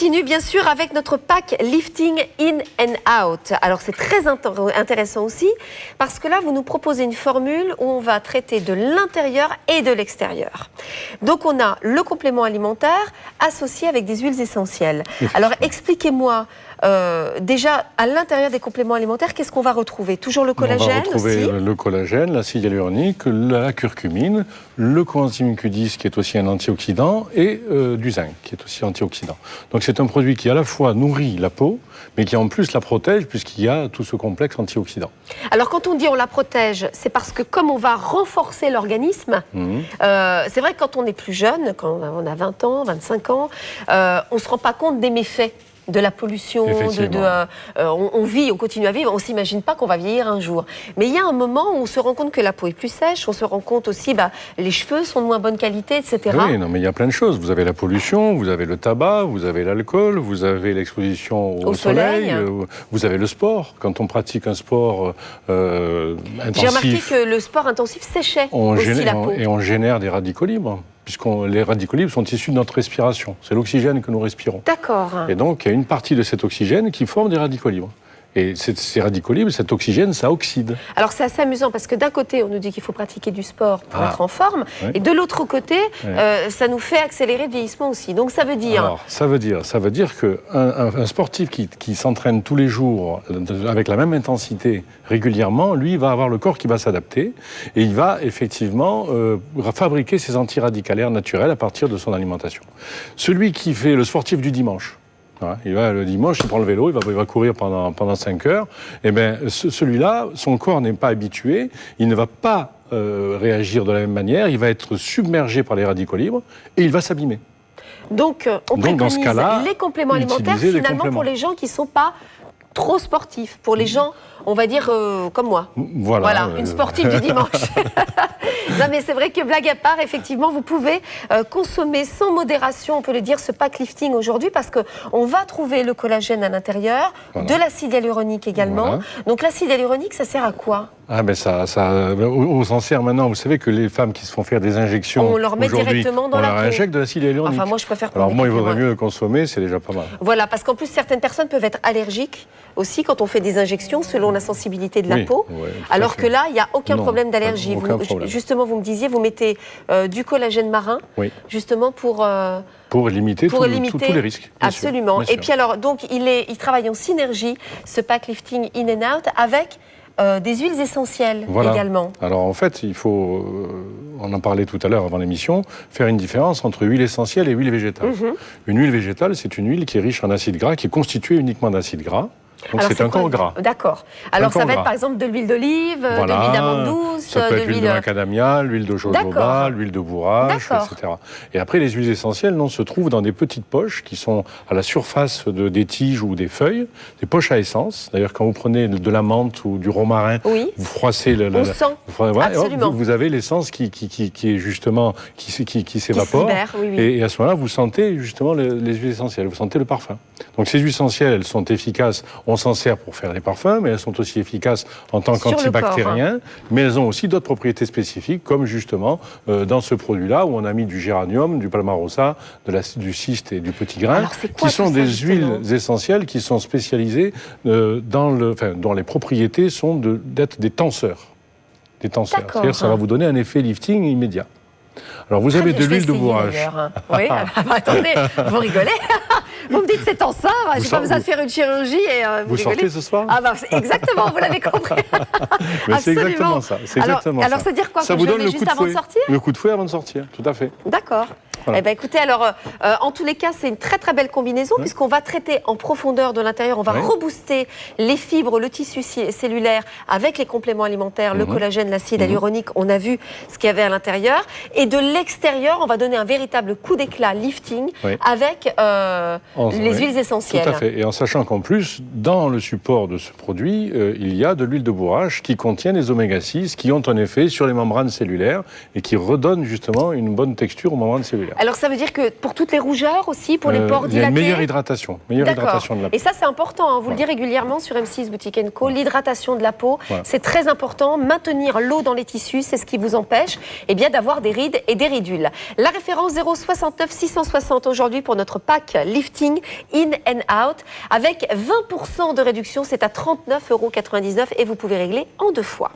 continue bien sûr avec notre pack Lifting In and Out. Alors c'est très intéressant aussi parce que là vous nous proposez une formule où on va traiter de l'intérieur et de l'extérieur. Donc on a le complément alimentaire associé avec des huiles essentielles. Alors expliquez-moi déjà à l'intérieur des compléments alimentaires, qu'est-ce qu'on va retrouver? Toujours le collagène aussi? On va retrouver le collagène, l'acide hyaluronique, la curcumine, le coenzyme Q10 qui est aussi un antioxydant et du zinc qui est aussi antioxydant. Donc c'est un produit qui à la fois nourrit la peau, mais qui en plus la protège puisqu'il y a tout ce complexe antioxydant. Alors quand on dit on la protège, c'est parce que comme on va renforcer l'organisme, c'est vrai que quand on est plus jeune, quand on a 20 ans, 25 ans, on ne se rend pas compte des méfaits de la pollution, on vit, on continue à vivre, on ne s'imagine pas qu'on va vieillir un jour. Mais il y a un moment où on se rend compte que la peau est plus sèche, on se rend compte aussi les cheveux sont de moins bonne qualité, etc. Oui, non, mais il y a plein de choses. Vous avez la pollution, vous avez le tabac, vous avez l'alcool, vous avez l'exposition au soleil, vous avez le sport. Quand on pratique un sport intensif... J'ai remarqué que le sport intensif séchait aussi la peau. Et on génère des radicaux libres. Puisque les radicaux libres sont issus de notre respiration. C'est l'oxygène que nous respirons. D'accord. Et donc, il y a une partie de cet oxygène qui forme des radicaux libres. Et ces radicaux libres, cet oxygène, ça oxyde. Alors c'est assez amusant parce que d'un côté, on nous dit qu'il faut pratiquer du sport pour être en forme, et de l'autre côté, ça nous fait accélérer le vieillissement aussi. Donc ça veut dire... Alors, ça veut dire qu'un sportif qui s'entraîne tous les jours avec la même intensité régulièrement, lui, va avoir le corps qui va s'adapter et il va effectivement fabriquer ses antiradicalaires naturels à partir de son alimentation. Celui qui fait le sportif du dimanche, il va le dimanche, il prend le vélo, il va courir pendant 5 heures. Et bien, celui-là, son corps n'est pas habitué, il ne va pas réagir de la même manière, il va être submergé par les radicaux libres et il va s'abîmer. Donc, on préconise les compléments alimentaires finalement pour les gens qui ne sont pas trop sportifs, pour les gens, on va dire, comme moi. Voilà, une sportive du dimanche. Non, mais c'est vrai que blague à part, effectivement, vous pouvez consommer sans modération, on peut le dire, ce pack lifting aujourd'hui, parce qu'on va trouver le collagène à l'intérieur, de l'acide hyaluronique également. Donc l'acide hyaluronique, ça sert à quoi? Ah ben on s'en sert maintenant. Vous savez que les femmes qui se font faire des injections, on leur met directement dans la peau. On leur injecte de l'acide hyaluronique. Enfin, moi, je préfère pas. Alors moi, il vaudrait mieux le consommer, c'est déjà pas mal. Voilà, parce qu'en plus, certaines personnes peuvent être allergiques aussi quand on fait des injections selon la sensibilité de la peau. Alors que là, il n'y a aucun problème d'allergie. Justement, vous me disiez, vous mettez du collagène marin, justement pour limiter tous les risques. Absolument. Et puis alors, donc, il travaille en synergie, ce pack lifting in and out, avec des huiles essentielles également. Alors en fait, il faut, on en parlait tout à l'heure avant l'émission, faire une différence entre huile essentielle et huile végétale. Une huile végétale, c'est une huile qui est riche en acides gras, qui est constituée uniquement d'acides gras. Donc c'est un corps gras. D'accord. Alors ça va être par exemple de l'huile d'olive, de l'huile d'amande douce, ça peut être l'huile de macadamia, l'huile de jojoba, l'huile de bourrache, etc. Et après, les huiles essentielles se trouvent dans des petites poches qui sont à la surface des tiges ou des feuilles, des poches à essence. D'ailleurs, quand vous prenez de la menthe ou du romarin, vous froissez vous avez l'essence qui est justement qui s'évapore. Et à ce moment-là, vous sentez justement les huiles essentielles, vous sentez le parfum. Donc ces huiles essentielles, elles sont efficaces. On s'en sert pour faire des parfums, mais elles sont aussi efficaces en tant qu'antibactériens. Mais elles ont aussi d'autres propriétés spécifiques, comme justement dans ce produit-là, où on a mis du géranium, du palmarosa, du cyste et du petit grain, qui sont des huiles essentielles qui sont spécialisées dont les propriétés sont d'être des tenseurs. C'est-à-dire que ça va vous donner un effet lifting immédiat. Alors vous avez de l'huile de bourrache. Oui, attendez, vous rigolez. Vous me dites c'est en ça, j'ai pas besoin de faire une chirurgie et vous sortez ce soir? Exactement, vous l'avez compris. C'est exactement ça. Alors ça veut dire quoi? Ça vous donne le coup de fouet avant de sortir? Le coup de fouet avant de sortir, tout à fait. D'accord. Eh bien, écoutez, alors, en tous les cas, c'est une très très belle combinaison puisqu'on va traiter en profondeur de l'intérieur, on va rebooster les fibres, le tissu cellulaire avec les compléments alimentaires, le collagène, l'acide hyaluronique, on a vu ce qu'il y avait à l'intérieur. Et de l'extérieur, on va donner un véritable coup d'éclat lifting avec les huiles essentielles. Tout à fait. Et en sachant qu'en plus, dans le support de ce produit, il y a de l'huile de bourrache qui contient des oméga 6 qui ont un effet sur les membranes cellulaires et qui redonnent justement une bonne texture aux membranes cellulaires. régulière. Alors ça veut dire que pour toutes les rougeurs aussi, pour les pores dilatés. Il y a une meilleure hydratation de la peau. Et ça c'est important, hein, vous le dites régulièrement sur M6 Boutique & Co, l'hydratation de la peau, c'est très important. Maintenir l'eau dans les tissus, c'est ce qui vous empêche d'avoir des rides et des ridules. La référence 069 660 aujourd'hui pour notre pack lifting in and out avec 20% de réduction, c'est à 39,99 € et vous pouvez régler en 2 fois.